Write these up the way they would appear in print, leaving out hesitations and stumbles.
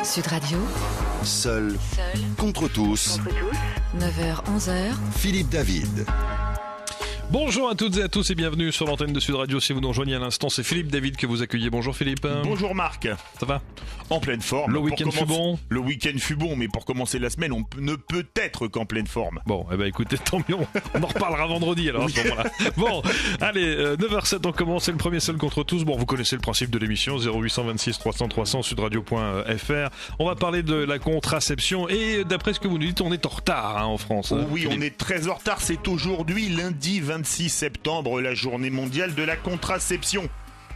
Sud Radio. Seul contre tous. 9h-11h. Philippe David. Bonjour à toutes et à tous et bienvenue sur l'antenne de Sud Radio. Si vous nous rejoignez à l'instant, c'est Philippe David que vous accueillez. Bonjour Philippe. Bonjour Marc. Ça va ? En pleine forme. Le week-end fut bon ? Le week-end fut bon, mais pour commencer la semaine, on ne peut être qu'en pleine forme. Bon, eh ben écoutez, tant mieux, on en reparlera vendredi alors à ce moment-là. Bon, allez, 9h07, on commence, c'est le premier seul contre tous. Bon, vous connaissez le principe de l'émission, 0826 300 300, sudradio.fr. On va parler de la contraception et d'après ce que vous nous dites, on est en retard en France. Oui, on est très en retard, c'est aujourd'hui, lundi 26 septembre, la journée mondiale de la contraception.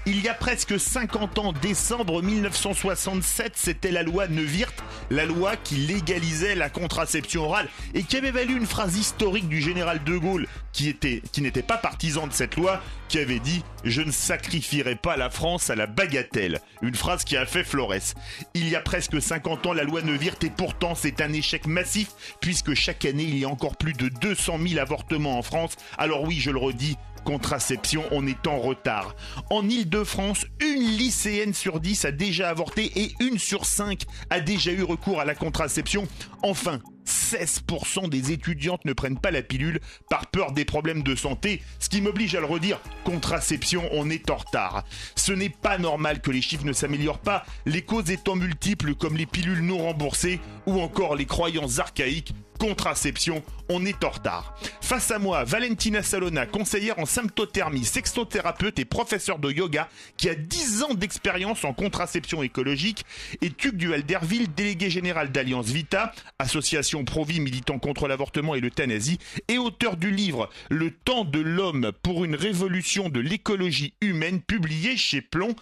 Il y a presque 50 ans, décembre 1967, c'était la loi Neuwirth, la loi qui légalisait la contraception orale et qui avait valu une phrase historique du général de Gaulle qui n'était pas partisan de cette loi, qui avait dit « Je ne sacrifierai pas la France à la bagatelle ». Une phrase qui a fait Florès. Il y a presque 50 ans, la loi Neuwirth et pourtant c'est un échec massif puisque chaque année il y a encore plus de 200 000 avortements en France. Alors oui, je le redis, contraception, on est en retard. En Île-de-France, une lycéenne sur 10 a déjà avorté et 1 sur 5 a déjà eu recours à la contraception. Enfin, 16% des étudiantes ne prennent pas la pilule par peur des problèmes de santé, ce qui m'oblige à le redire, contraception, on est en retard. Ce n'est pas normal que les chiffres ne s'améliorent pas, les causes étant multiples comme les pilules non remboursées ou encore les croyances archaïques. Contraception, on est en retard. Face à moi, Valentina Salona, conseillère en symptothermie, sexothérapeute et professeure de yoga, qui a 10 ans d'expérience en contraception écologique, et Tuc Duhalderville, délégué général d'Alliance Vita, association pro-vie militant contre l'avortement et l'euthanasie, et auteur du livre « Le temps de l'homme pour une révolution de l'écologie humaine » publié chez Plomb.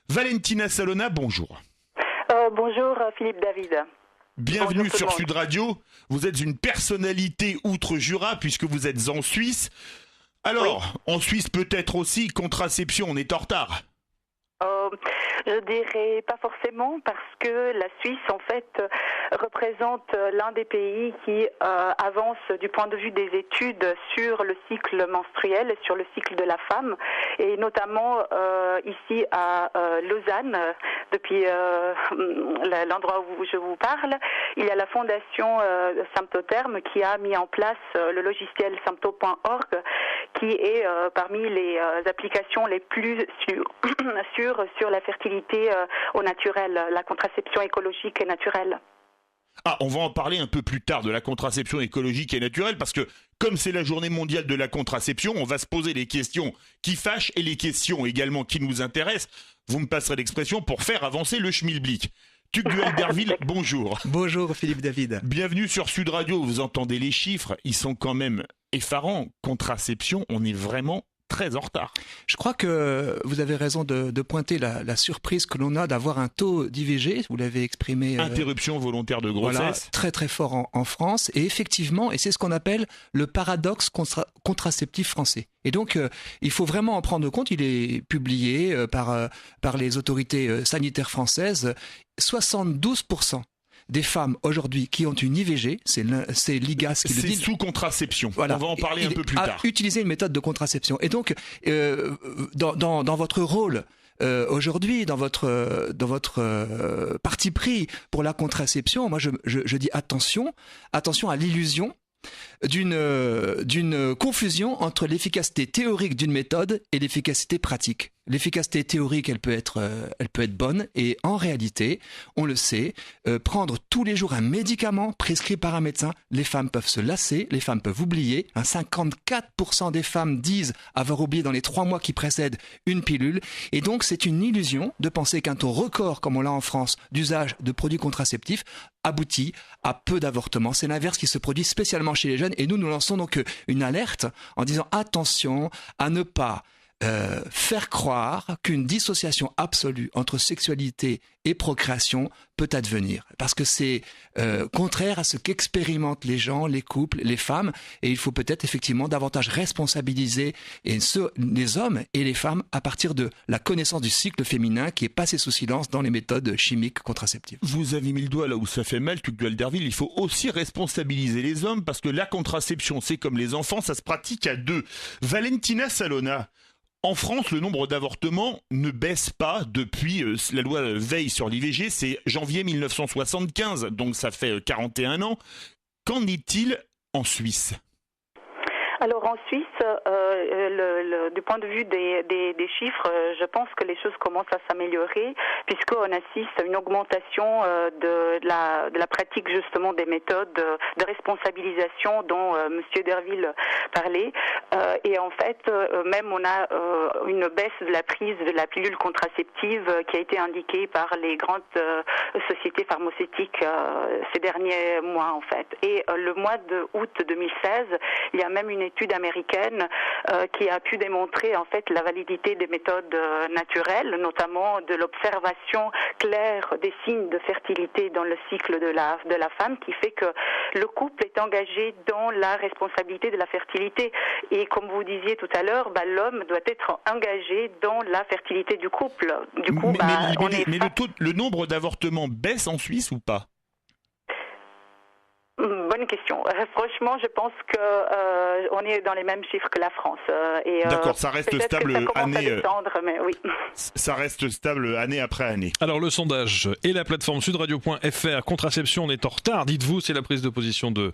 Valentina Salona, bonjour. Bonjour Philippe David. Bienvenue sur Sud Radio. Vous êtes une personnalité outre-Jura puisque vous êtes en Suisse. Alors, oui. En Suisse peut-être aussi, contraception, on est en retard. Je dirais pas forcément parce que la Suisse en fait représente l'un des pays qui avance du point de vue des études sur le cycle menstruel et sur le cycle de la femme et notamment ici à Lausanne depuis l'endroit où je vous parle, il y a la fondation Symptotherm qui a mis en place le logiciel sympto.org qui est parmi les applications les plus sûres sur la fertilité au naturel, la contraception écologique et naturelle. Ah, on va en parler un peu plus tard de la contraception écologique et naturelle parce que comme c'est la journée mondiale de la contraception, on va se poser les questions qui fâchent et les questions également qui nous intéressent. Vous me passerez l'expression pour faire avancer le schmilblick. Tuc Duhalderville, bonjour. Bonjour Philippe David. Bienvenue sur Sud Radio, vous entendez les chiffres, ils sont quand même effarants. Contraception, on est vraiment très en retard. Je crois que vous avez raison de pointer la surprise que l'on a d'avoir un taux d'IVG, vous l'avez exprimé. Interruption volontaire de grossesse. Voilà, très très fort en France. Et effectivement, et c'est ce qu'on appelle le paradoxe contraceptif français. Et donc, il faut vraiment en prendre compte. Il est publié par les autorités sanitaires françaises. 72% des femmes aujourd'hui qui ont une IVG, c'est l'IGAS qui le dit. C'est sous contraception. Voilà. On va en parler un peu plus tard. Utiliser une méthode de contraception. Et donc, dans votre rôle aujourd'hui, dans votre parti pris pour la contraception, moi je dis attention à l'illusion d'une confusion entre l'efficacité théorique d'une méthode et l'efficacité pratique. L'efficacité théorique, elle peut être bonne et en réalité, on le sait, prendre tous les jours un médicament prescrit par un médecin, les femmes peuvent se lasser, les femmes peuvent oublier. 54% des femmes disent avoir oublié dans les 3 mois qui précèdent une pilule. Et donc, c'est une illusion de penser qu'un taux record, comme on l'a en France, d'usage de produits contraceptifs aboutit à peu d'avortements. C'est l'inverse qui se produit spécialement chez les jeunes. Et nous lançons donc une alerte en disant attention à ne pas faire croire qu'une dissociation absolue entre sexualité et procréation peut advenir. Parce que c'est contraire à ce qu'expérimentent les gens, les couples, les femmes. Et il faut peut-être effectivement davantage responsabiliser les hommes et les femmes à partir de la connaissance du cycle féminin qui est passé sous silence dans les méthodes chimiques contraceptives. Vous avez mis le doigt là où ça fait mal, Tuc Duhalderville. Il faut aussi responsabiliser les hommes parce que la contraception, c'est comme les enfants, ça se pratique à 2. Valentina Salona, En France, le nombre d'avortements ne baisse pas depuis la loi Veil sur l'IVG, c'est janvier 1975, donc ça fait 41 ans. Qu'en est-il en Suisse ? Alors en Suisse, du point de vue des chiffres, je pense que les choses commencent à s'améliorer puisqu'on assiste à une augmentation de la pratique justement des méthodes de responsabilisation dont Monsieur Derville parlait. Et en fait, même on a une baisse de la prise de la pilule contraceptive qui a été indiquée par les grandes sociétés pharmaceutiques ces derniers mois en fait. Et le mois d'août 2016, il y a même une étude américaine qui a pu démontrer en fait la validité des méthodes naturelles, notamment de l'observation claire des signes de fertilité dans le cycle de la femme, qui fait que le couple est engagé dans la responsabilité de la fertilité. Et comme vous disiez tout à l'heure, l'homme doit être engagé dans la fertilité du couple. Du coup, le nombre d'avortements baisse en Suisse ou pas ? Bonne question. Franchement, je pense que on est dans les mêmes chiffres que la France. D'accord, ça reste stable année. Mais oui. Ça reste stable année après année. Alors le sondage et la plateforme sudradio.fr, contraception, on est en retard. Dites-vous, c'est la prise de position de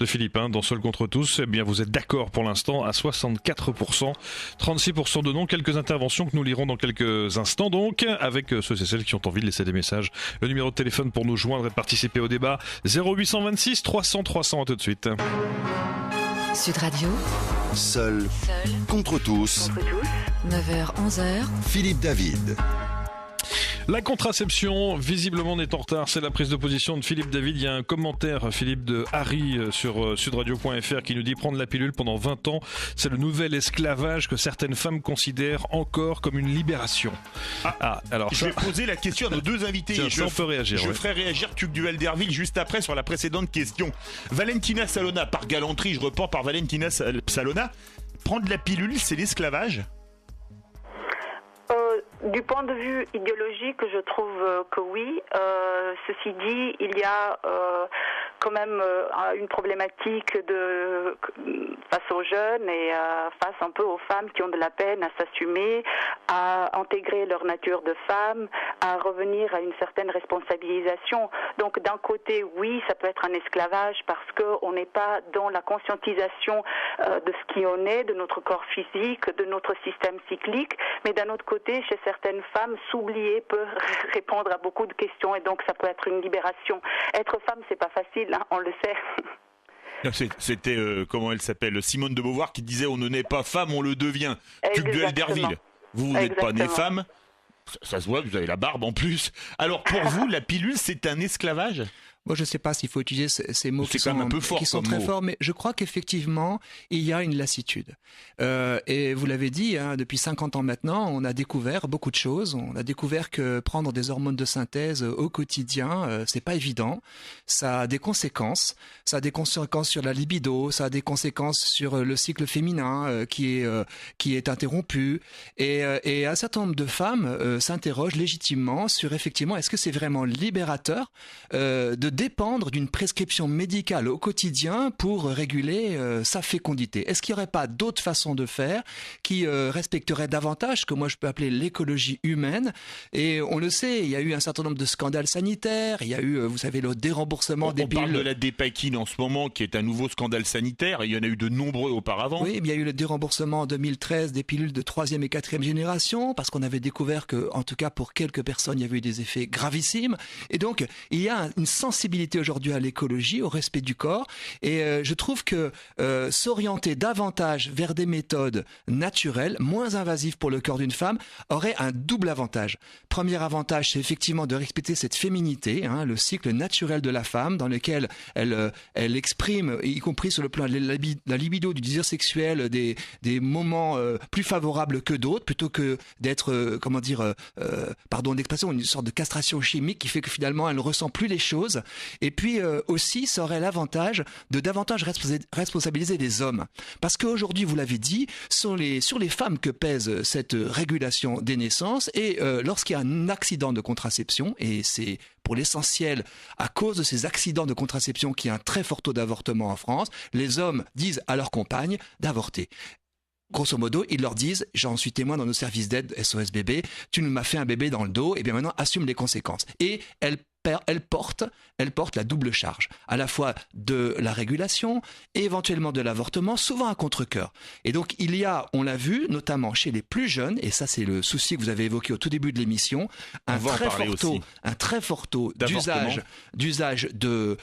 Philippe dans Seul contre tous. Eh bien, vous êtes d'accord pour l'instant à 64%, 36% de non. Quelques interventions que nous lirons dans quelques instants. Donc, avec ceux et celles qui ont envie de laisser des messages. Le numéro de téléphone pour nous joindre et participer au débat 0826 300 300. À tout de suite. Sud Radio. Seul contre tous. 9h-11h. Philippe David. La contraception, visiblement, on est en retard. C'est la prise de position de Philippe David. Il y a un commentaire, Philippe, de Harry sur sudradio.fr qui nous dit prendre la pilule pendant 20 ans, c'est le nouvel esclavage que certaines femmes considèrent encore comme une libération. Alors je vais poser la question à nos deux invités. Tiens, ça, on peut réagir. Je ferai réagir Tugduel Derville juste après sur la précédente question. Valentina Salona, par galanterie, je repars par Valentina Salona. Prendre la pilule, c'est l'esclavage ? Du point de vue idéologique, je trouve que oui. Ceci dit, il y a quand même une problématique face aux jeunes et face un peu aux femmes qui ont de la peine à s'assumer, à intégrer leur nature de femme, à revenir à une certaine responsabilisation. Donc d'un côté, oui, ça peut être un esclavage parce qu'on n'est pas dans la conscientisation de ce qui on est, de notre corps physique, de notre système cyclique, mais d'un autre côté, chez certaines femmes, s'oublier peut répondre à beaucoup de questions et donc ça peut être une libération. Être femme, c'est pas facile, on le sait. C'était, comment elle s'appelle, Simone de Beauvoir qui disait on ne naît pas femme, on le devient. Tugduel Derville, vous n'êtes pas née femme, ça se voit, vous avez la barbe en plus. Alors pour vous, la pilule, c'est un esclavage ? Moi, je ne sais pas s'il faut utiliser ces mots qui sont très forts, mais je crois qu'effectivement, il y a une lassitude. Et vous l'avez dit, depuis 50 ans maintenant, on a découvert beaucoup de choses. On a découvert que prendre des hormones de synthèse au quotidien, c'est pas évident. Ça a des conséquences. Ça a des conséquences sur la libido, ça a des conséquences sur le cycle féminin qui est interrompu. Et un certain nombre de femmes s'interrogent légitimement sur effectivement, est-ce que c'est vraiment libérateur de dépendre d'une prescription médicale au quotidien pour réguler sa fécondité. Est-ce qu'il n'y aurait pas d'autres façons de faire qui respecteraient davantage ce que moi je peux appeler l'écologie humaine ? Et on le sait, il y a eu un certain nombre de scandales sanitaires, il y a eu, vous savez, le déremboursement des pilules. On parle de la Dépakine en ce moment, qui est un nouveau scandale sanitaire, et il y en a eu de nombreux auparavant. Oui, il y a eu le déremboursement en 2013 des pilules de 3e et 4e génération, parce qu'on avait découvert que, en tout cas pour quelques personnes, il y avait eu des effets gravissimes. Et donc, il y a une sensibilité aujourd'hui à l'écologie, au respect du corps, et je trouve que s'orienter davantage vers des méthodes naturelles, moins invasives pour le corps d'une femme, aurait un double avantage. Premier avantage, c'est effectivement de respecter cette féminité, le cycle naturel de la femme, dans lequel elle exprime, y compris sur le plan de la libido, du désir sexuel, des moments plus favorables que d'autres, plutôt que d'être, pardon d'expression, une sorte de castration chimique qui fait que finalement elle ne ressent plus les choses. Et puis aussi, ça aurait l'avantage de davantage responsabiliser les hommes. Parce qu'aujourd'hui, vous l'avez dit, sur les femmes que pèse cette régulation des naissances, et lorsqu'il y a un accident de contraception, et c'est pour l'essentiel à cause de ces accidents de contraception qu'il y a un très fort taux d'avortement en France, les hommes disent à leur compagne d'avorter. grosso modo, ils leur disent, j'en suis témoin dans nos services d'aide SOS bébé, tu nous m'as fait un bébé dans le dos, et bien maintenant assume les conséquences. Et elle porte la double charge, à la fois de la régulation et éventuellement de l'avortement, souvent à contre-cœur. Et donc il y a, on l'a vu, notamment chez les plus jeunes, et ça c'est le souci que vous avez évoqué au tout début de l'émission, un très fort taux d'usage de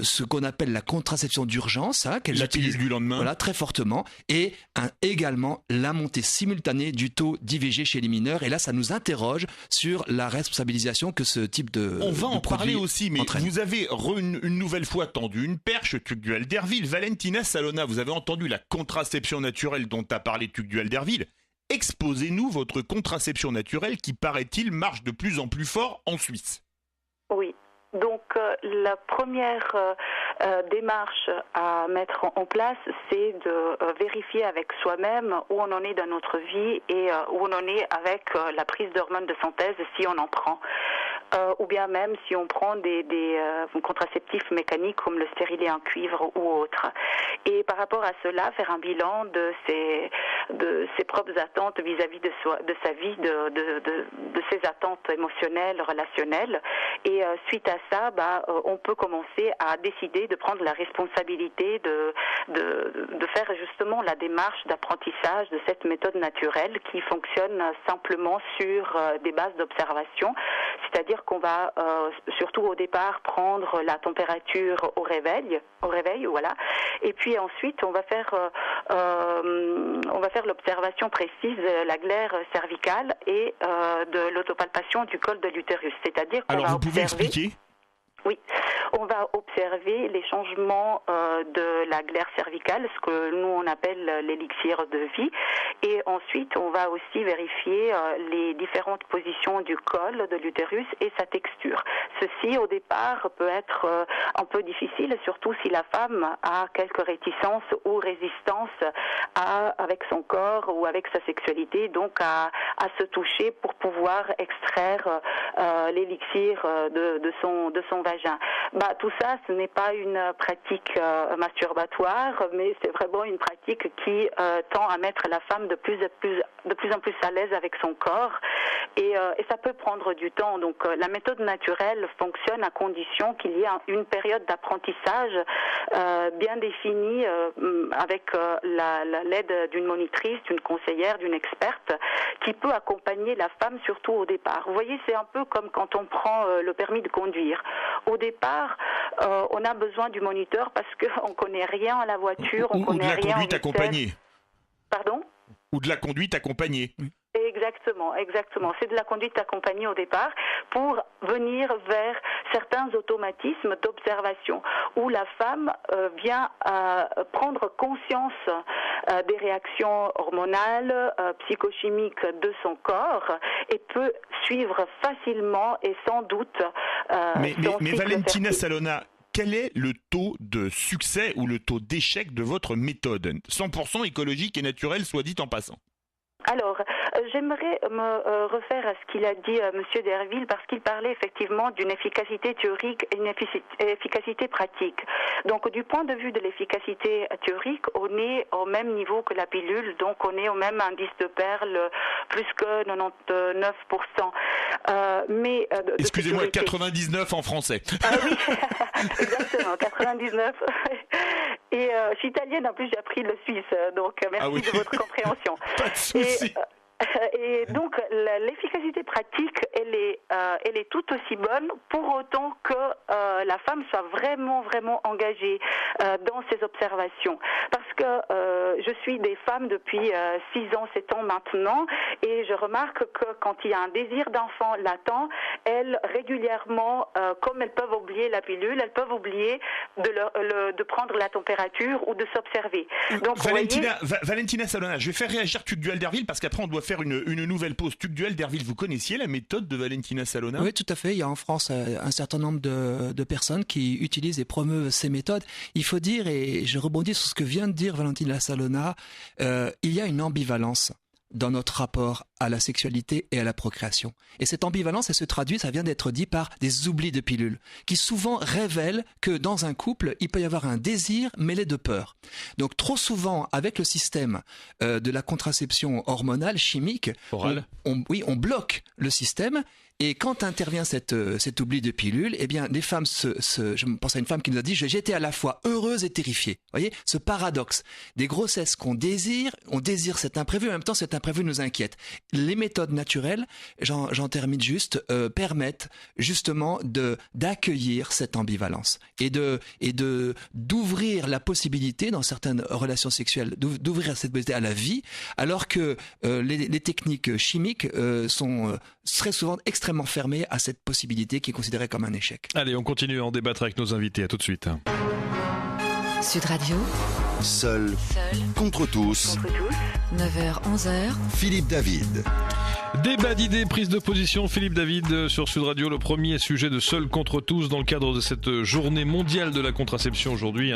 ce qu'on appelle la contraception d'urgence, qu'elles utilisent du lendemain. Voilà, très fortement, et également la montée simultanée du taux d'IVG chez les mineurs. Et là, ça nous interroge sur la responsabilisation que ce type de On va en parler aussi, mais entraîne. vous avez une nouvelle fois tendu une perche, Tugdual Derville. Valentina Salona, vous avez entendu la contraception naturelle dont a parlé Tugdual Derville. Exposez-nous votre contraception naturelle qui, paraît-il, marche de plus en plus fort en Suisse. Oui. Donc la première démarche à mettre en place, c'est de vérifier avec soi-même où on en est dans notre vie et où on en est avec la prise d'hormones de synthèse si on en prend. Ou bien même si on prend des contraceptifs mécaniques comme le stérilet en cuivre ou autre. Et par rapport à cela, faire un bilan de ses propres attentes vis-à-vis de sa vie, de ses attentes émotionnelles, relationnelles. Et suite à ça, on peut commencer à décider de prendre la responsabilité de faire justement la démarche d'apprentissage de cette méthode naturelle qui fonctionne simplement sur des bases d'observation, c'est-à-dire qu'on va surtout au départ prendre la température au réveil, voilà, et puis ensuite on va faire l'observation précise de la glaire cervicale et de l'autopalpation du col de l'utérus, c'est-à-dire qu'on va vous pouvez observer... expliquer ? Oui, on va observer les changements de la glaire cervicale, ce que nous on appelle l'élixir de vie, et ensuite on va aussi vérifier les différentes positions du col de l'utérus et sa texture. Ceci au départ peut être un peu difficile, surtout si la femme a quelques réticences ou résistances avec son corps ou avec sa sexualité, donc à se toucher pour pouvoir extraire l'élixir de son vagin. Tout ça, ce n'est pas une pratique masturbatoire, mais c'est vraiment une pratique qui tend à mettre la femme de plus en plus à l'aise avec son corps, et ça peut prendre du temps. Donc la méthode naturelle fonctionne à condition qu'il y ait une période d'apprentissage bien définie avec l'aide d'une monitrice, d'une conseillère, d'une experte qui peut accompagner la femme surtout au départ. Vous voyez, c'est un peu comme quand on prend le permis de conduire. Au départ, on a besoin du moniteur parce qu'on ne connaît rien à la voiture, on connaît rien. Ou de la conduite accompagnée. Pardon ? Ou de la conduite accompagnée. Exactement. C'est de la conduite accompagnée au départ pour venir vers certains automatismes d'observation où la femme vient prendre conscience des réactions hormonales, psychochimiques de son corps et peut suivre facilement et sans doute Mais Valentina Salona, quel est le taux de succès ou le taux d'échec de votre méthode 100% écologique et naturelle, soit dit en passant. Alors, j'aimerais me refaire à ce qu'il a dit Monsieur Derville, parce qu'il parlait effectivement d'une efficacité théorique et une efficacité pratique. Donc, du point de vue de l'efficacité théorique, on est au même niveau que la pilule, donc on est au même indice de perles, plus que 99%. Excusez-moi, 99 en français. Ah oui, exactement, 99. Et je suis italienne, en plus j'ai appris le suisse, donc merci de votre compréhension. Pas de souci. Et donc l'efficacité pratique, elle est tout aussi bonne pour autant que la femme soit vraiment engagée dans ses observations. Parce que je suis des femmes depuis 6 ans, 7 ans maintenant, et je remarque que quand il y a un désir d'enfant latent, elles régulièrement, comme elles peuvent oublier la pilule, elles peuvent oublier de prendre la température ou de s'observer. Donc Valentina Salona, je vais faire réagir Tugdual Derville parce qu'après on doit faire une nouvelle pause. Tugdual Derville, vous connaissiez la méthode de Valentina Salona ? Oui, tout à fait. Il y a en France un certain nombre de personnes qui utilisent et promeuvent ces méthodes. Il faut dire, et je rebondis sur ce que vient de dire Valentina Salona, il y a une ambivalence dans notre rapport à la sexualité et à la procréation. Et cette ambivalence, elle se traduit, ça vient d'être dit, par des oublis de pilules, qui souvent révèlent que dans un couple, il peut y avoir un désir mêlé de peur. Donc trop souvent, avec le système de la contraception hormonale, chimique, on bloque le système. Et quand intervient cet oubli de pilule, eh bien, les femmes je pense à une femme qui nous a dit, j'étais à la fois heureuse et terrifiée. Vous voyez, ce paradoxe. Des grossesses qu'on désire, on désire cet imprévu, en même temps, cet imprévu nous inquiète. Les méthodes naturelles, j'en termine juste, permettent justement d'accueillir cette ambivalence et d'ouvrir la possibilité dans certaines relations sexuelles, d'ouvrir cette possibilité à la vie, alors que les techniques chimiques sont très souvent extrêmement fermé à cette possibilité qui est considérée comme un échec. Allez, on continue à en débattre avec nos invités. À tout de suite. Sud Radio. Seul contre tous. 9h-11h. Philippe David. Débat d'idées, prise de position, Philippe David sur Sud Radio, le premier sujet de Seul contre tous dans le cadre de cette journée mondiale de la contraception aujourd'hui,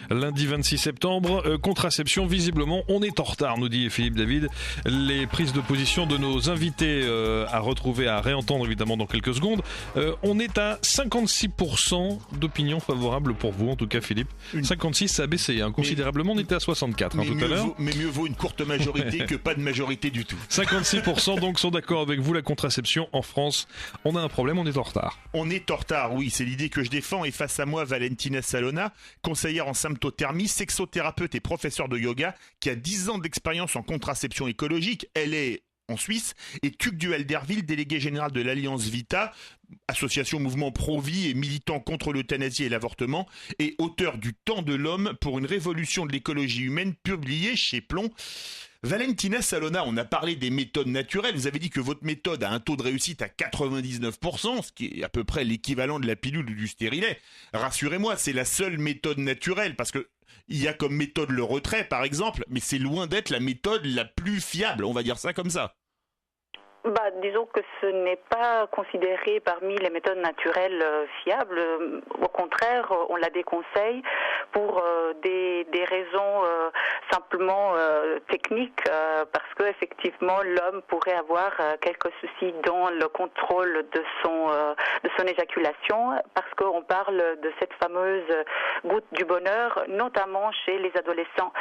lundi 26 septembre. Contraception, visiblement, on est en retard, nous dit Philippe David. Les prises de position de nos invités à retrouver, à réentendre évidemment dans quelques secondes. On est à 56% d'opinion favorable pour vous, en tout cas Philippe. 56, ça a baissé considérablement, on était à 64 tout à l'heure. Mais mieux vaut une courte majorité que pas de majorité du tout. 56% donc sont d'accord avec vous, la contraception en France, on a un problème, on est en retard. On est en retard, oui, c'est l'idée que je défends. Et face à moi, Valentina Salona, conseillère en symptothermie, sexothérapeute et professeure de yoga, qui a 10 ans d'expérience en contraception écologique. Elle est en Suisse, et Tuc Duhalderville, délégué général de l'Alliance Vita, association mouvement pro-vie et militant contre l'euthanasie et l'avortement, et auteur du Temps de l'homme pour une révolution de l'écologie humaine, publié chez Plomb. Valentina Salona, on a parlé des méthodes naturelles. Vous avez dit que votre méthode a un taux de réussite à 99%, ce qui est à peu près l'équivalent de la pilule ou du stérilet. Rassurez-moi, c'est la seule méthode naturelle, parce que il y a comme méthode le retrait, par exemple, mais c'est loin d'être la méthode la plus fiable, on va dire ça comme ça. Disons que ce n'est pas considéré parmi les méthodes naturelles fiables. Au contraire, on la déconseille pour des raisons simplement techniques, parce que effectivement l'homme pourrait avoir quelques soucis dans le contrôle de son éjaculation, parce qu'on parle de cette fameuse goutte du bonheur, notamment chez les adolescents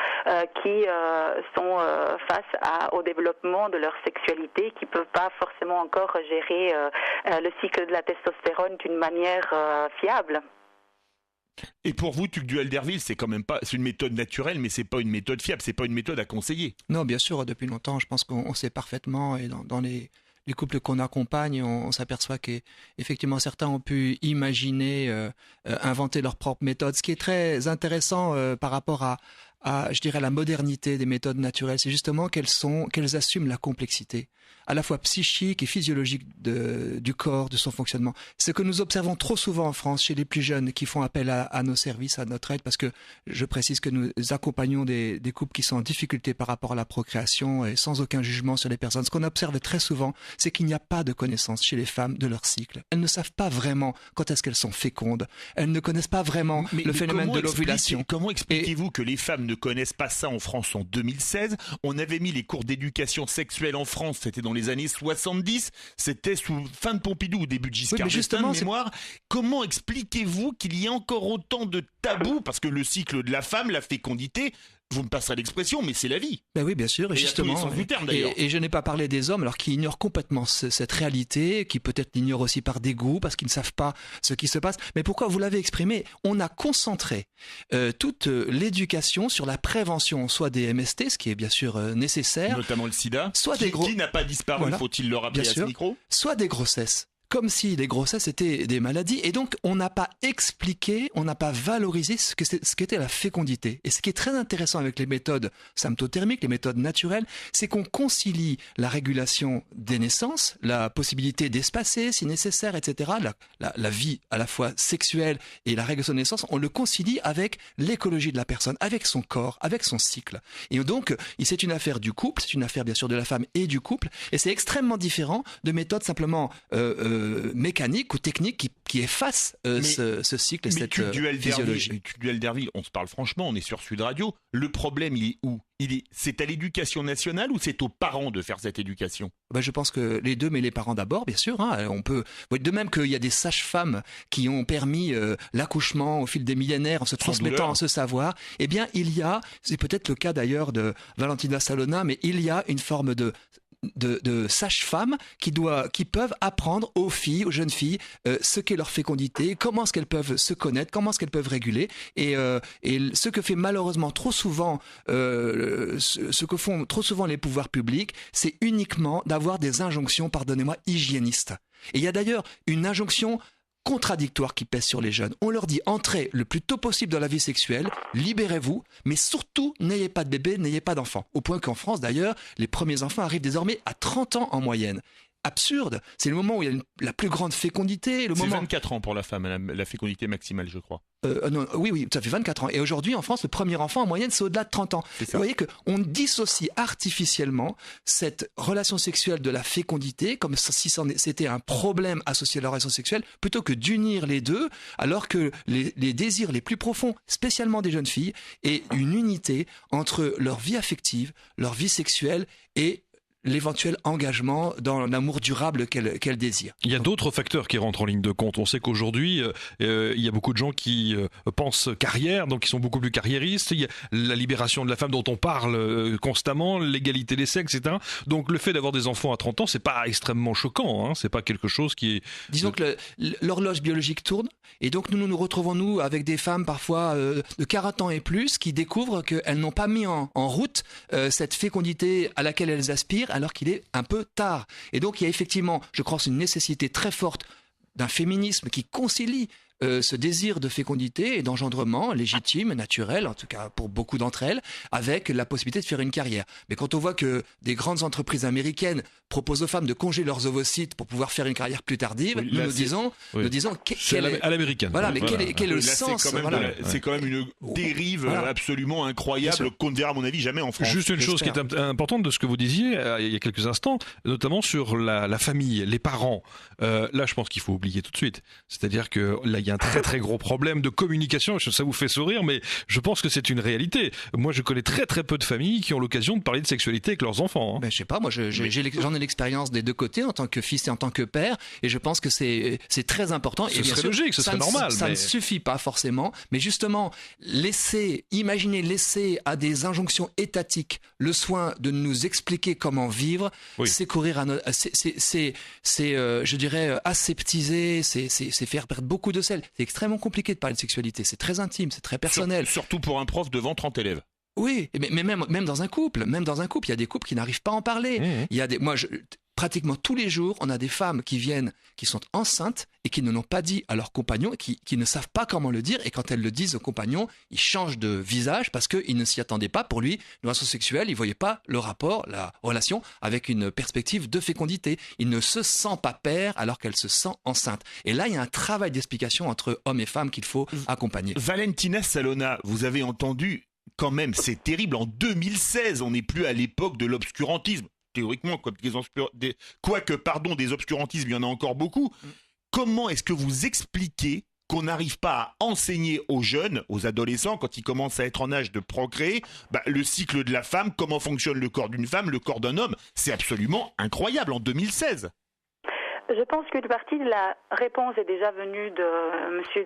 qui sont face au développement de leur sexualité, qui peuvent pas forcément encore gérer le cycle de la testostérone d'une manière fiable. Et pour vous, Tuc Duhalderville, c'est quand même pas, c'est une méthode naturelle, mais c'est pas une méthode fiable, c'est pas une méthode à conseiller. Non, bien sûr, depuis longtemps, je pense qu'on sait parfaitement, et dans les couples qu'on accompagne, on s'aperçoit qu'effectivement certains ont pu imaginer, inventer leur propre méthode. Ce qui est très intéressant par rapport à, je dirais, la modernité des méthodes naturelles, c'est justement qu'elles assument la complexité, à la fois psychique et physiologique du corps, de son fonctionnement. Ce que nous observons trop souvent en France chez les plus jeunes qui font appel à nos services, à notre aide, parce que je précise que nous accompagnons des couples qui sont en difficulté par rapport à la procréation et sans aucun jugement sur les personnes. Ce qu'on observe très souvent, c'est qu'il n'y a pas de connaissance chez les femmes de leur cycle. Elles ne savent pas vraiment quand est-ce qu'elles sont fécondes. Elles ne connaissent pas vraiment le phénomène de l'ovulation. Comment expliquez-vous que les femmes ne connaissent pas ça en France en 2016 ? On avait mis les cours d'éducation sexuelle en France, c'était dans les années 70, c'était sous fin de Pompidou, au début de Giscard d'Estaing, de mémoire. Comment expliquez-vous qu'il y a encore autant de tabous ? Parce que le cycle de la femme, la fécondité, vous me passerez l'expression, mais c'est la vie. Ben oui, bien sûr, et justement. À tous les sens du terme, d'ailleurs. Et je n'ai pas parlé des hommes, alors qui ignorent complètement cette réalité, qui peut-être l'ignorent aussi par dégoût, parce qu'ils ne savent pas ce qui se passe. Mais pourquoi vous l'avez exprimé ? On a concentré toute l'éducation sur la prévention, soit des MST, ce qui est bien sûr nécessaire. Notamment le sida. Soit qui n'a pas disparu, voilà. Faut-il le rappeler à ce micro ? Soit des grossesses. Comme si les grossesses étaient des maladies. Et donc, on n'a pas expliqué, on n'a pas valorisé ce qu'était la fécondité. Et ce qui est très intéressant avec les méthodes symptothermiques, les méthodes naturelles, c'est qu'on concilie la régulation des naissances, la possibilité d'espacer si nécessaire, etc., la vie à la fois sexuelle et la régulation des naissances, on le concilie avec l'écologie de la personne, avec son corps, avec son cycle. Et donc, c'est une affaire du couple, c'est une affaire bien sûr de la femme et du couple, et c'est extrêmement différent de méthodes simplement mécaniques ou techniques qui effacent ce cycle et cette physiologie. Duel d'Herville, on se parle franchement, on est sur Sud Radio. Le problème, il est où? C'est à l'éducation nationale ou c'est aux parents de faire cette éducation? Je pense que les deux, mais les parents d'abord, bien sûr. On peut, de même qu'il y a des sages-femmes qui ont permis l'accouchement au fil des millénaires en se transmettant ce savoir. Eh bien, c'est peut-être le cas d'ailleurs de Valentina Salona, mais il y a une forme de sages-femmes qui peuvent apprendre aux filles, aux jeunes filles, ce qu'est leur fécondité, comment est-ce qu'elles peuvent se connaître, comment est-ce qu'elles peuvent réguler, et ce que fait malheureusement trop souvent, ce que font trop souvent les pouvoirs publics, c'est uniquement d'avoir des injonctions, pardonnez-moi, hygiénistes. Et il y a d'ailleurs une injonction contradictoire qui pèse sur les jeunes. On leur dit entrez le plus tôt possible dans la vie sexuelle, libérez-vous, mais surtout n'ayez pas de bébé, n'ayez pas d'enfants. Au point qu'en France d'ailleurs, les premiers enfants arrivent désormais à 30 ans en moyenne. Absurde, c'est le moment où il y a la plus grande fécondité. C'est 24 ans pour la femme, la fécondité maximale, je crois. Oui, ça fait 24 ans. Et aujourd'hui, en France, le premier enfant, en moyenne, c'est au-delà de 30 ans. Vous voyez qu'on dissocie artificiellement cette relation sexuelle de la fécondité, comme si c'était un problème associé à la relation sexuelle, plutôt que d'unir les deux, alors que les désirs les plus profonds, spécialement des jeunes filles, est une unité entre leur vie affective, leur vie sexuelle et l'éventuel engagement dans l'amour durable qu'elle désire. Il y a d'autres facteurs qui rentrent en ligne de compte. On sait qu'aujourd'hui, il y a beaucoup de gens qui pensent carrière, donc qui sont beaucoup plus carriéristes. Il y a la libération de la femme dont on parle constamment, l'égalité des sexes, etc. Donc le fait d'avoir des enfants à 30 ans, c'est pas extrêmement choquant. Hein. C'est pas quelque chose qui est... Disons que l'horloge biologique tourne, et donc nous retrouvons avec des femmes parfois de 40 ans et plus qui découvrent qu'elles n'ont pas mis en route cette fécondité à laquelle elles aspirent, alors qu'il est un peu tard. Et donc il y a effectivement, je crois, une nécessité très forte d'un féminisme qui concilie ce désir de fécondité et d'engendrement légitime, naturel, en tout cas pour beaucoup d'entre elles, avec la possibilité de faire une carrière. Mais quand on voit que des grandes entreprises américaines proposent aux femmes de congeler leurs ovocytes pour pouvoir faire une carrière plus tardive, oui, nous disons à l'américaine. Voilà, mais quel est le sens? C'est quand même une dérive absolument incroyable qu'on ne verra à mon avis jamais en France. Juste une chose qui est importante de ce que vous disiez il y a quelques instants, notamment sur la famille, les parents. Là, je pense qu'il faut oublier tout de suite. C'est-à-dire que là, il y a un très très gros problème de communication. Ça vous fait sourire, mais je pense que c'est une réalité. Moi, je connais très très peu de familles qui ont l'occasion de parler de sexualité avec leurs enfants. Je sais pas, moi j'en ai l'expérience des deux côtés en tant que fils et en tant que père, et je pense que c'est très important. Ce serait logique, ce serait normal. Ça ne suffit pas forcément, mais justement laisser à des injonctions étatiques le soin de nous expliquer comment vivre, c'est courir je dirais aseptiser, c'est faire perdre beaucoup de sel. C'est extrêmement compliqué de parler de sexualité, c'est très intime, c'est très personnel. Surtout pour un prof devant 30 élèves. Oui, mais même dans un couple, il y a des couples qui n'arrivent pas à en parler. Il y a pratiquement tous les jours, on a des femmes qui sont enceintes et qui ne l'ont pas dit à leur compagnon, qui ne savent pas comment le dire, et quand elles le disent au compagnon, il change de visage parce qu'il ne s'y attendait pas. Pour lui, une relation sexuelle, il ne voyait pas le rapport, la relation avec une perspective de fécondité. Il ne se sent pas père alors qu'elle se sent enceinte. Et là, il y a un travail d'explication entre hommes et femmes qu'il faut accompagner. Valentina Salona, vous avez entendu, quand même, c'est terrible, en 2016, on n'est plus à l'époque de l'obscurantisme. Théoriquement, des obscurantismes, il y en a encore beaucoup. Comment est-ce que vous expliquez qu'on n'arrive pas à enseigner aux jeunes, aux adolescents, quand ils commencent à être en âge de procréer, le cycle de la femme, comment fonctionne le corps d'une femme, le corps d'un homme? C'est absolument incroyable en 2016. Je pense qu'une partie de la réponse est déjà venue de monsieur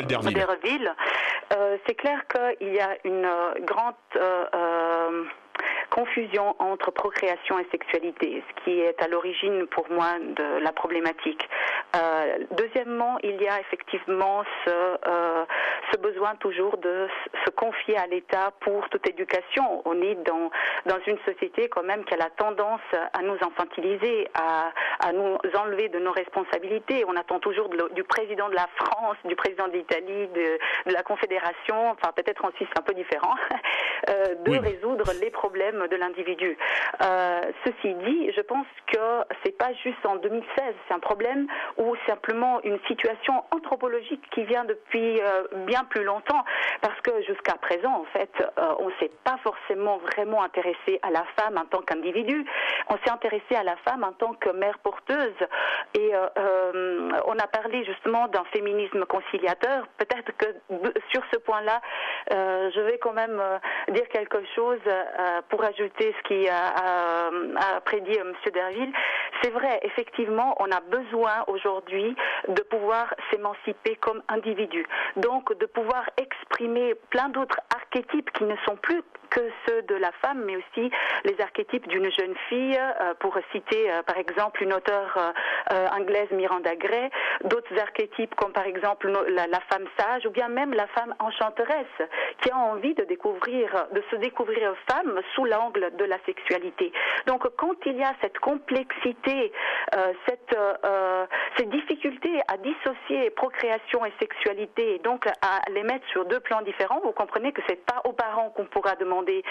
d'Herville. C'est clair qu'il y a une grande confusion entre procréation et sexualité, ce qui est à l'origine pour moi de la problématique. Deuxièmement, il y a effectivement ce besoin toujours de se confier à l'État pour toute éducation. On est dans une société quand même qui a la tendance à nous infantiliser, à nous enlever de nos responsabilités. On attend toujours du président de la France, du président de l'Italie, de la Confédération, enfin peut-être en Suisse un peu différent, résoudre les problèmes estime de l'individu. Ceci dit, je pense que c'est pas juste en 2016, c'est un problème ou simplement une situation anthropologique qui vient depuis bien plus longtemps, parce que jusqu'à présent, en fait, on s'est pas forcément vraiment intéressé à la femme en tant qu'individu. On s'est intéressé à la femme en tant que mère porteuse, et on a parlé justement d'un féminisme conciliateur. Peut-être que sur ce point-là, je vais quand même dire quelque chose pour ajouter ce qui a prédit M. Derville. C'est vrai, effectivement, on a besoin aujourd'hui de pouvoir s'émanciper comme individu. Donc, de pouvoir exprimer plein d'autres archétypes qui ne sont plus que ceux de la femme, mais aussi les archétypes d'une jeune fille, pour citer par exemple une auteure anglaise, Miranda Gray, d'autres archétypes comme par exemple la femme sage, ou bien même la femme enchanteresse, qui a envie de se découvrir femme sous l'angle de la sexualité. Donc quand il y a cette complexité, ces difficultés à dissocier procréation et sexualité, et donc à les mettre sur deux plans différents, vous comprenez que c'est pas aux parents qu'on pourra demander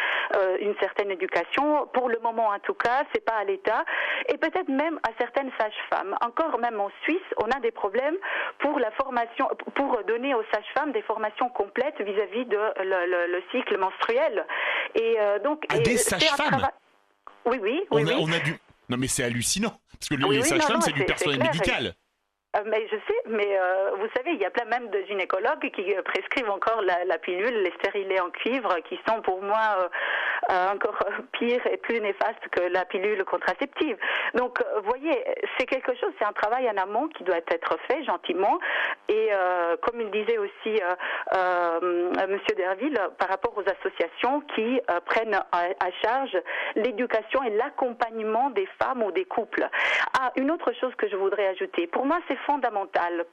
une certaine éducation. Pour le moment, en tout cas, c'est pas à l'État, et peut-être même à certaines sages-femmes. Encore même en Suisse, on a des problèmes pour la formation, pour donner aux sages-femmes des formations complètes vis-à-vis de le cycle menstruel. Et donc, des sages-femmes. Oui. On a dû. Non, mais c'est hallucinant, parce que les sages-femmes, c'est du personnel médical. Mais je sais, mais vous savez, il y a plein même de gynécologues qui prescrivent encore la pilule, les stérilés en cuivre, qui sont pour moi encore pires et plus néfastes que la pilule contraceptive. Donc, vous voyez, c'est quelque chose, c'est un travail en amont qui doit être fait gentiment. Et comme il disait aussi Monsieur Derville, par rapport aux associations qui prennent à charge l'éducation et l'accompagnement des femmes ou des couples. Ah, une autre chose que je voudrais ajouter. Pour moi, c'est fondamental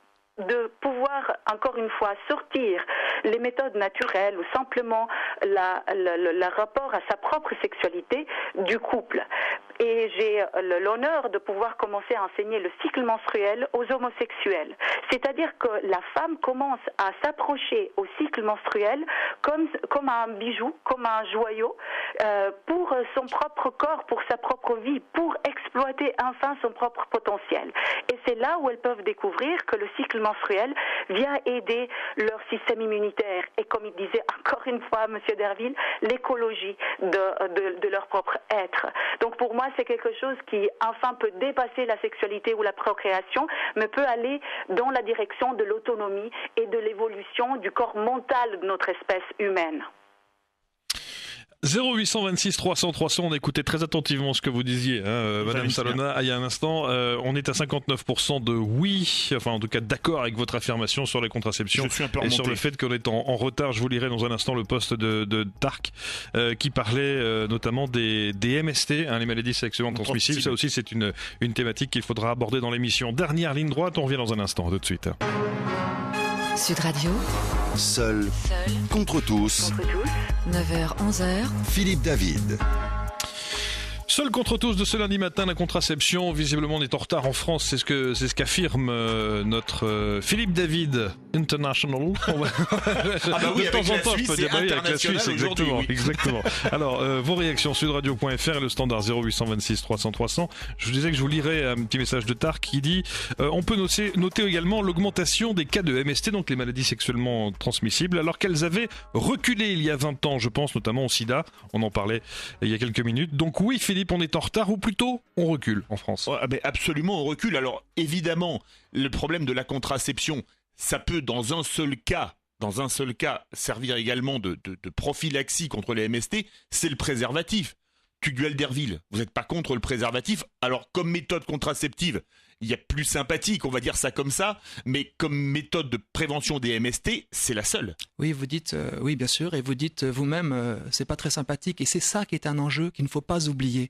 de pouvoir, encore une fois, sortir les méthodes naturelles ou simplement le rapport à sa propre sexualité du couple. Et j'ai l'honneur de pouvoir commencer à enseigner le cycle menstruel aux homosexuels. C'est-à-dire que la femme commence à s'approcher au cycle menstruel comme un bijou, comme un joyau, pour son propre corps, pour sa propre vie, pour exploiter enfin son propre potentiel. Et c'est là où elles peuvent découvrir que le cycle menstruel vient aider leur système immunitaire. Et comme il disait encore une fois, M. Derville, l'écologie de leur propre être. Donc pour moi, c'est quelque chose qui enfin peut dépasser la sexualité ou la procréation, mais peut aller dans la direction de l'autonomie et de l'évolution du corps mental de notre espèce humaine. 0826 300 300, on écoutait très attentivement ce que vous disiez, Madame Salona, il y a un instant. On est à 59% de oui, enfin en tout cas d'accord avec votre affirmation sur les contraceptions et sur le fait qu'on est en retard. Je vous lirai dans un instant le post de Dark qui parlait notamment des MST, les maladies sexuellement transmissibles. Ça aussi c'est une thématique qu'il faudra aborder dans l'émission. Dernière ligne droite, on revient dans un instant, tout de suite. Sud Radio. Seul contre tous. 9h, 11h. Philippe David. Seul contre tous de ce lundi matin, la contraception. Visiblement, on est en retard en France. C'est ce qu'affirme notre Philippe David International. Oui, de temps en temps, je peux déballer avec la Suisse. Exactement, oui. Exactement. Alors, vos réactions sudradio.fr et le standard 0826 300 300. Je vous disais que je vous lirais un petit message de Tark qui dit on peut noter également l'augmentation des cas de MST, donc les maladies sexuellement transmissibles, alors qu'elles avaient reculé il y a 20 ans. Je pense notamment au sida. On en parlait il y a quelques minutes. Donc oui, Philippe, on est en retard ou plutôt on recule en France? Absolument, on recule. Alors évidemment, le problème de la contraception, ça peut dans un seul cas servir également de prophylaxie contre les MST, c'est le préservatif. Tugdual Derville, vous n'êtes pas contre le préservatif? Alors comme méthode contraceptive, il y a plus sympathique, on va dire ça comme ça, mais comme méthode de prévention des MST, c'est la seule. Oui, vous dites, oui bien sûr, et vous dites vous-même, c'est pas très sympathique, et c'est ça qui est un enjeu qu'il ne faut pas oublier.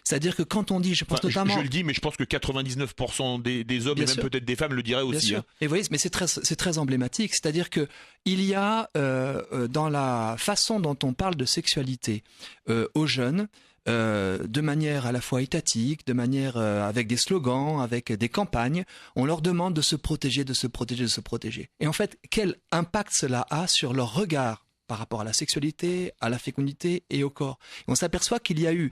C'est-à-dire que quand on dit, je pense notamment... Je le dis, mais je pense que 99% des hommes, et même peut-être des femmes, le diraient aussi. Hein. Et vous voyez, mais c'est très emblématique, c'est-à-dire que il y a, dans la façon dont on parle de sexualité aux jeunes, de manière à la fois étatique, de manière avec des slogans, avec des campagnes, on leur demande de se protéger, de se protéger, de se protéger. Et en fait, quel impact cela a sur leur regard par rapport à la sexualité, à la fécondité et au corps. Et on s'aperçoit qu'il y a eu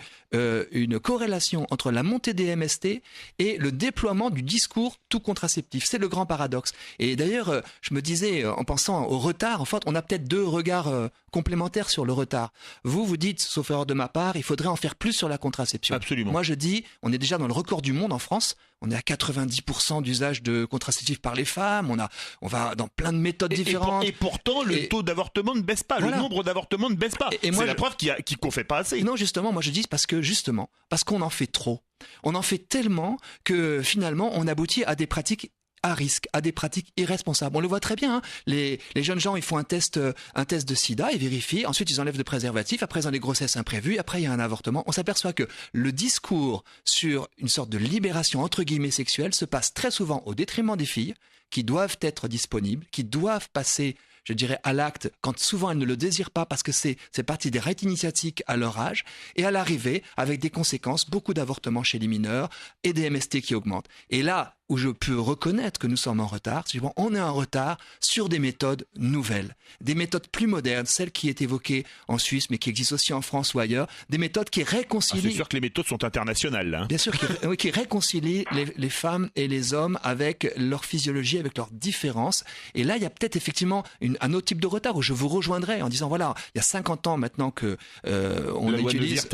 une corrélation entre la montée des MST et le déploiement du discours tout contraceptif. C'est le grand paradoxe. Et d'ailleurs, je me disais, en pensant au retard, en fait, on a peut-être deux regards complémentaires sur le retard. Vous dites, sauf erreur de ma part, il faudrait en faire plus sur la contraception. Absolument. Moi, je dis, on est déjà dans le record du monde en France. On est à 90% d'usage de contraceptifs par les femmes. On va dans plein de méthodes différentes. Et pourtant, le taux d'avortement ne baisse pas. Voilà. Le nombre d'avortements ne baisse pas. Et c'est la preuve qu'on fait pas assez. Non, justement, moi je dis parce qu'on en fait trop. On en fait tellement que finalement, on aboutit à des pratiques à risque, à des pratiques irresponsables. On le voit très bien, hein. Les jeunes gens, ils font un test de sida, ils vérifient, ensuite ils enlèvent le préservatif, après ils ont des grossesses imprévues, après il y a un avortement. On s'aperçoit que le discours sur une sorte de libération entre guillemets sexuelle se passe très souvent au détriment des filles qui doivent être disponibles, qui doivent passer, je dirais, à l'acte quand souvent elles ne le désirent pas parce que c'est partie des rites initiatiques à leur âge, et à l'arrivée avec des conséquences, beaucoup d'avortements chez les mineurs et des MST qui augmentent. Et là où je peux reconnaître que nous sommes en retard, c'est bon, on est en retard sur des méthodes nouvelles, des méthodes plus modernes, celles qui est évoquées en Suisse mais qui existent aussi en France ou ailleurs, des méthodes qui réconcilient... c'est sûr que les méthodes sont internationales là. Bien sûr, qui réconcilient les femmes et les hommes avec leur physiologie, avec leurs différences. Et là, il y a peut-être effectivement un autre type de retard où je vous rejoindrai en disant voilà, il y a 50 ans maintenant que on utilise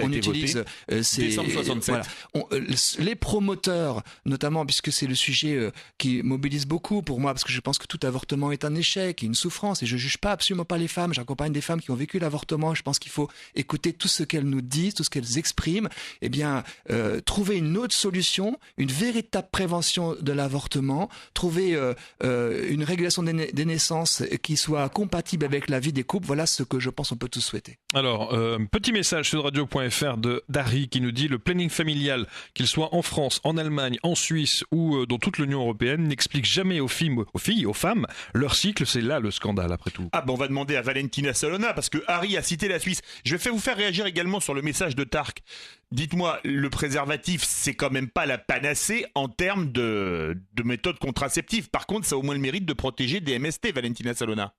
décembre 67. Voilà, les promoteurs, notamment puisque c'est le sujet qui mobilise beaucoup pour moi, parce que je pense que tout avortement est un échec, une souffrance, et je juge absolument pas les femmes. J'accompagne des femmes qui ont vécu l'avortement. Je pense qu'il faut écouter tout ce qu'elles nous disent, tout ce qu'elles expriment. Eh bien, trouver une autre solution, une véritable prévention de l'avortement, trouver une régulation des naissances qui soit compatible avec la vie des couples. Voilà ce que je pense on peut tous souhaiter. Alors, petit message sur radio.fr de Dari qui nous dit: le planning familial, qu'il soit en France, en Allemagne, en Suisse ou dans toute l'Union européenne, n'explique jamais aux filles, aux femmes, leur cycle. C'est là le scandale après tout. Ah ben on va demander à Valentina Salona, parce que Harry a cité la Suisse. Je vais vous faire réagir également sur le message de Tark. Dites-moi, le préservatif, c'est quand même pas la panacée en termes de méthodes contraceptives. Par contre, ça a au moins le mérite de protéger des MST, Valentina Salona.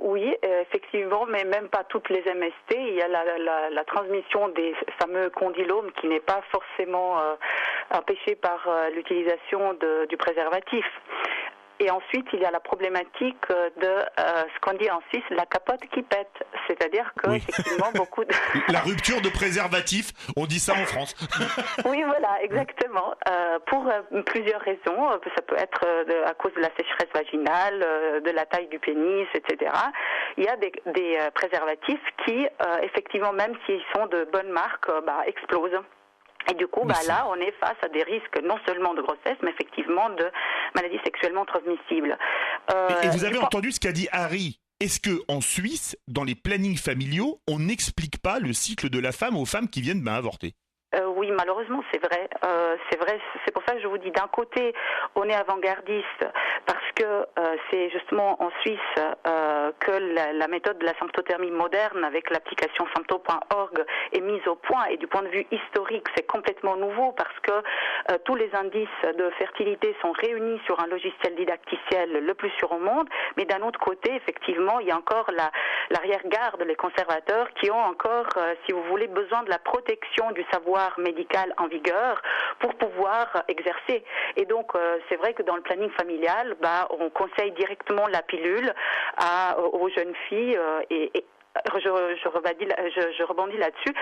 Oui, effectivement, mais même pas toutes les MST. Il y a la transmission des fameux condylomes qui n'est pas forcément empêchée par l'utilisation du préservatif. Et ensuite, il y a la problématique de ce qu'on dit en Suisse, la capote qui pète. C'est-à-dire que, effectivement, beaucoup de... La rupture de préservatif, on dit ça en France. Oui, voilà, exactement. Pour plusieurs raisons. Ça peut être à cause de la sécheresse vaginale, de la taille du pénis, etc. Il y a des préservatifs qui, effectivement, même s'ils sont de bonne marque, explosent. Et du coup, là, on est face à des risques non seulement de grossesse, mais effectivement de maladies sexuellement transmissibles. Et vous avez entendu ce qu'a dit Harry. Est-ce que en Suisse, dans les plannings familiaux, on n'explique pas le cycle de la femme aux femmes qui viennent avorter ? Oui, malheureusement, c'est vrai. C'est pour ça que je vous dis, d'un côté, on est avant-gardiste parce que c'est justement en Suisse que la méthode de la symptothermie moderne avec l'application sympto.org est mise au point, et du point de vue historique, c'est complètement nouveau parce que tous les indices de fertilité sont réunis sur un logiciel didacticiel le plus sûr au monde, mais d'un autre côté, effectivement, il y a encore l'arrière-garde, les conservateurs qui ont encore, si vous voulez, besoin de la protection du savoir médical en vigueur pour pouvoir exercer. Et donc, c'est vrai que dans le planning familial, on conseille directement la pilule aux jeunes filles et je rebondis là-dessus.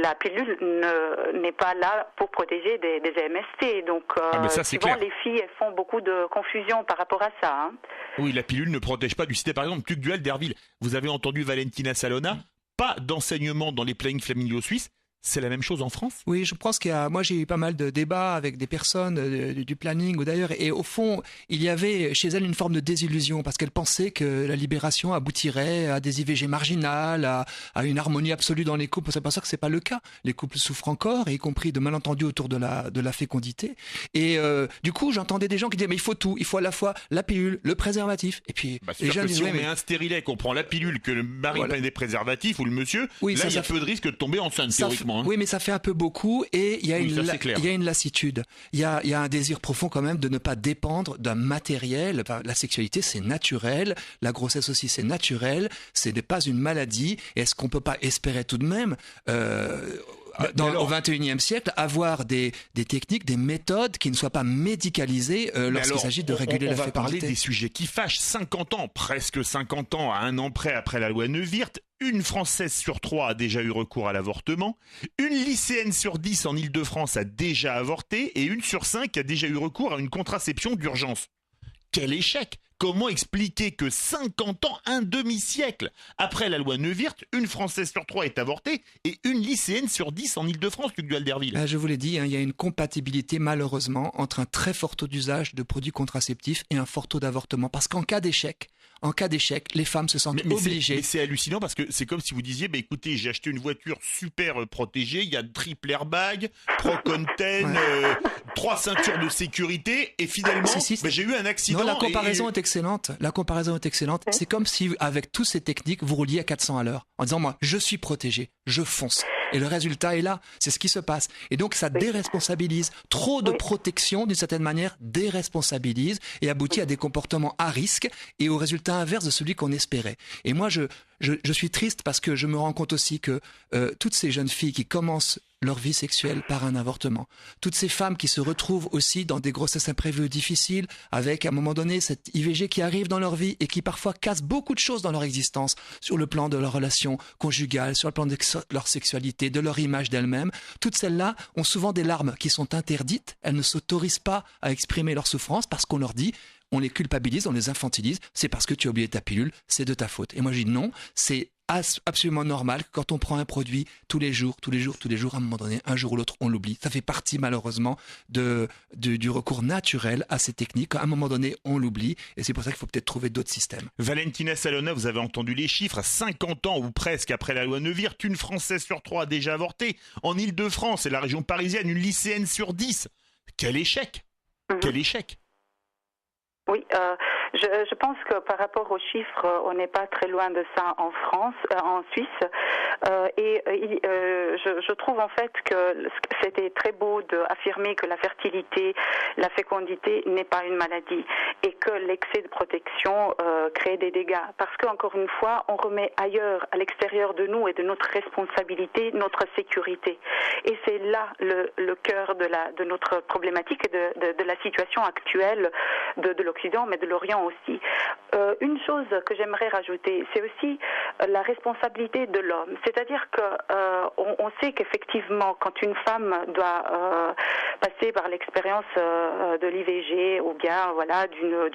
La pilule n'est pas là pour protéger des MST. Donc, souvent, les filles elles font beaucoup de confusion par rapport à ça. Hein. Oui, la pilule ne protège pas du sida. Par exemple, Tuc Duel d'Herville. Vous avez entendu Valentina Salona. Pas d'enseignement dans les plannings familiaux suisses. C'est la même chose en France ? Oui, je pense moi j'ai eu pas mal de débats avec des personnes du planning ou d'ailleurs, et au fond, il y avait chez elles une forme de désillusion parce qu'elles pensaient que la libération aboutirait à des IVG marginales, à une harmonie absolue dans les couples. On s'aperçoit que c'est pas le cas. Les couples souffrent encore, y compris de malentendus autour de la fécondité. Et du coup, j'entendais des gens qui disaient mais il faut tout, il faut à la fois la pilule, le préservatif. Et puis les jeunes disaient, si on met un stérilet, qu'on prend la pilule, que le mari prenne des préservatifs ou le monsieur, là il y a peu de risque de tomber enceinte théoriquement. hein. Oui, mais ça fait un peu beaucoup et il y a une lassitude. Il y a un désir profond quand même de ne pas dépendre d'un matériel. Enfin, la sexualité, c'est naturel. La grossesse aussi, c'est naturel. Ce n'est pas une maladie. Est-ce qu'on peut pas espérer tout de même au XXIe siècle, avoir des techniques, des méthodes qui ne soient pas médicalisées lorsqu'il s'agit de réguler la fécondité. On va parler des sujets qui fâchent. 50 ans, presque 50 ans, à un an près après la loi Neuwirth, une Française sur 3 a déjà eu recours à l'avortement, une lycéenne sur 10 en Île-de-France a déjà avorté et une sur 5 a déjà eu recours à une contraception d'urgence. Quel échec! Comment expliquer que 50 ans, un demi-siècle après la loi Neuwirth, une Française sur 3 est avortée et une lycéenne sur 10 en Île-de-France, Luc Duhalderville? Je vous l'ai dit, il y a une compatibilité malheureusement entre un très fort taux d'usage de produits contraceptifs et un fort taux d'avortement. Parce qu'en cas d'échec, les femmes se sentent obligées. Mais c'est hallucinant parce que c'est comme si vous disiez, écoutez, j'ai acheté une voiture super protégée, il y a triple airbag, Pro-Conten, 3 ceintures de sécurité et finalement, j'ai eu un accident. Non, la comparaison est excellente. La comparaison est excellente. Ouais. C'est comme si, avec toutes ces techniques, vous rouliez à 400 à l'heure en disant, moi, je suis protégé, je fonce. Et le résultat est là, c'est ce qui se passe. Et donc ça déresponsabilise. Trop de protection, d'une certaine manière, déresponsabilise et aboutit à des comportements à risque et au résultat inverse de celui qu'on espérait. Et moi, je suis triste parce que je me rends compte aussi que toutes ces jeunes filles qui commencent leur vie sexuelle par un avortement, toutes ces femmes qui se retrouvent aussi dans des grossesses imprévues difficiles, avec à un moment donné cette IVG qui arrive dans leur vie et qui parfois casse beaucoup de choses dans leur existence, sur le plan de leur relation conjugale, sur le plan de leur sexualité, de leur image d'elles-mêmes. Toutes celles-là ont souvent des larmes qui sont interdites, elles ne s'autorisent pas à exprimer leur souffrance parce qu'on leur dit, on les culpabilise, on les infantilise, c'est parce que tu as oublié ta pilule, c'est de ta faute. Et moi je dis non, c'est absolument normal que quand on prend un produit tous les jours, à un moment donné, un jour ou l'autre, on l'oublie. Ça fait partie malheureusement du recours naturel à ces techniques. À un moment donné, on l'oublie et c'est pour ça qu'il faut peut-être trouver d'autres systèmes. Valentina Salona, vous avez entendu les chiffres, 50 ans ou presque après la loi Neuwirth, une Française sur 3 a déjà avorté. En Île-de-France et la région parisienne, une lycéenne sur 10. Quel échec! Quel échec! Oui, je pense que par rapport aux chiffres, on n'est pas très loin de ça en France, en Suisse. Je trouve en fait que c'était très beau d'affirmer que la fertilité, la fécondité n'est pas une maladie et que l'excès de protection crée des dégâts. Parce qu'encore une fois, on remet ailleurs, à l'extérieur de nous et de notre responsabilité, notre sécurité. Et c'est là le cœur de notre problématique et de la situation actuelle de l'Occident, mais de l'Orient aussi. Une chose que j'aimerais rajouter, c'est aussi la responsabilité de l'homme. C'est-à-dire qu'on sait qu'effectivement, quand une femme doit passer par l'expérience de l'IVG ou bien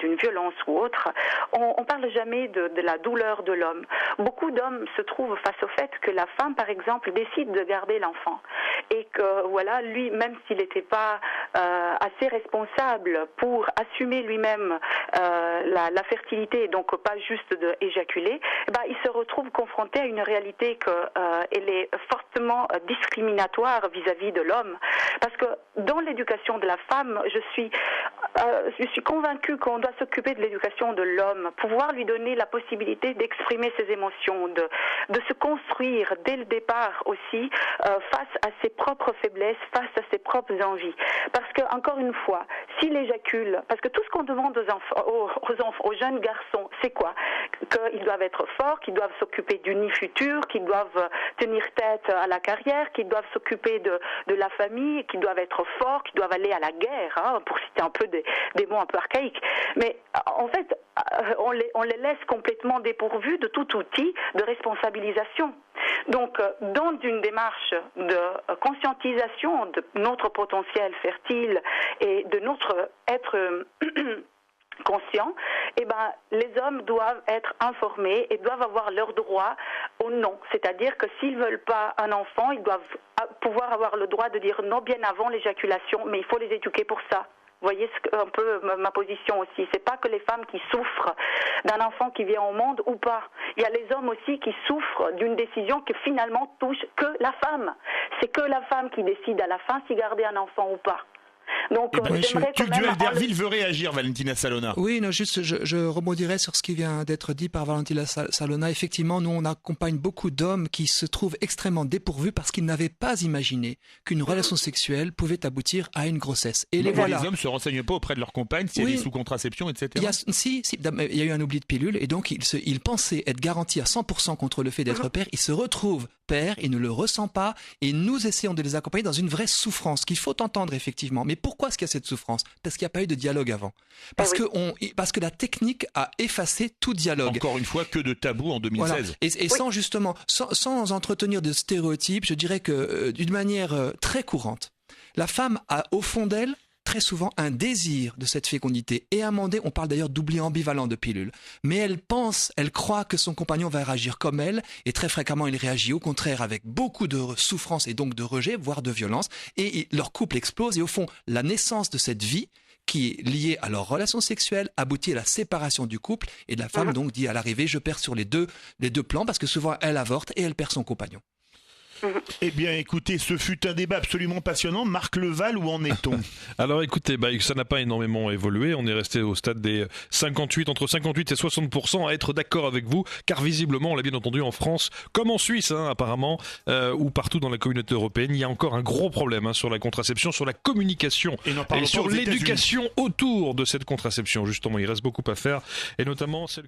d'une violence ou autre, on parle jamais de la douleur de l'homme. Beaucoup d'hommes se trouvent face au fait que la femme, par exemple, décide de garder l'enfant et que lui, même s'il n'était pas assez responsable pour assumer lui-même la fertilité, donc pas juste d'éjaculer, il se retrouve confronté à une réalité qu'elle est fortement discriminatoire vis-à-vis de l'homme. Parce que dans l'éducation de la femme, je suis convaincue qu'on doit s'occuper de l'éducation de l'homme, pouvoir lui donner la possibilité d'exprimer ses émotions, de se construire dès le départ aussi face à ses propres faiblesses, face à ses propres envies. Parce que, encore une fois, s'il éjacule, parce que tout ce qu'on demande aux jeunes garçons, c'est quoi? Qu'ils doivent être forts, qu'ils doivent s'occuper du nid futur, qu'ils doivent tenir tête à la carrière, qu'ils doivent s'occuper de la famille, qu'ils doivent être forts, qu'ils doivent aller à la guerre, pour citer un peu des mots un peu archaïques. Mais en fait, on les laisse complètement dépourvus de tout outil de responsabilisation. Donc, dans une démarche de conscientisation de notre potentiel fertile et de notre être conscient, les hommes doivent être informés et doivent avoir leur droit au non. C'est-à-dire que s'ils veulent pas un enfant, ils doivent pouvoir avoir le droit de dire non bien avant l'éjaculation, mais il faut les éduquer pour ça. Vous voyez un peu ma position aussi. C'est pas que les femmes qui souffrent d'un enfant qui vient au monde ou pas. Il y a les hommes aussi qui souffrent d'une décision qui finalement touche que la femme. C'est que la femme qui décide à la fin si garder un enfant ou pas. Donc, j'aimerais quand même Duel d'Herville veut réagir, Valentina Salona. Oui, non, juste, je rebondirais sur ce qui vient d'être dit par Valentina Salona. Effectivement, nous, on accompagne beaucoup d'hommes qui se trouvent extrêmement dépourvus parce qu'ils n'avaient pas imaginé qu'une relation sexuelle pouvait aboutir à une grossesse. Et Les hommes se renseignent pas auprès de leur compagne s'il y a des sous-contraceptions, etc. Il y a eu un oubli de pilule et donc il pensait être garanti à 100% contre le fait d'être père. Il se retrouve père, il ne le ressent pas et nous essayons de les accompagner dans une vraie souffrance qu'il faut entendre effectivement. Mais pourquoi est-ce qu'il y a cette souffrance ? Parce qu'il n'y a pas eu de dialogue avant. Parce que la technique a effacé tout dialogue. Encore une fois, que de tabous en 2016. Voilà. Et sans entretenir de stéréotypes, je dirais que d'une manière très courante, la femme a au fond d'elle très souvent un désir de cette fécondité. Et à un moment donné, on parle d'ailleurs d'oubli ambivalent de pilule. Mais elle croit que son compagnon va réagir comme elle, et très fréquemment il réagit au contraire avec beaucoup de souffrance et donc de rejet, voire de violence, et leur couple explose, et au fond, la naissance de cette vie, qui est liée à leur relation sexuelle, aboutit à la séparation du couple, et la femme donc dit à l'arrivée, je perds sur les deux plans, parce que souvent elle avorte et elle perd son compagnon. Eh bien, écoutez, ce fut un débat absolument passionnant. Marc Leval, où en est-on ? Alors écoutez, ça n'a pas énormément évolué. On est resté au stade des 58, entre 58 et 60% à être d'accord avec vous, car visiblement, on l'a bien entendu en France, comme en Suisse apparemment, ou partout dans la communauté européenne, il y a encore un gros problème sur la contraception, sur la communication et sur l'éducation autour de cette contraception. Justement, il reste beaucoup à faire, et notamment celle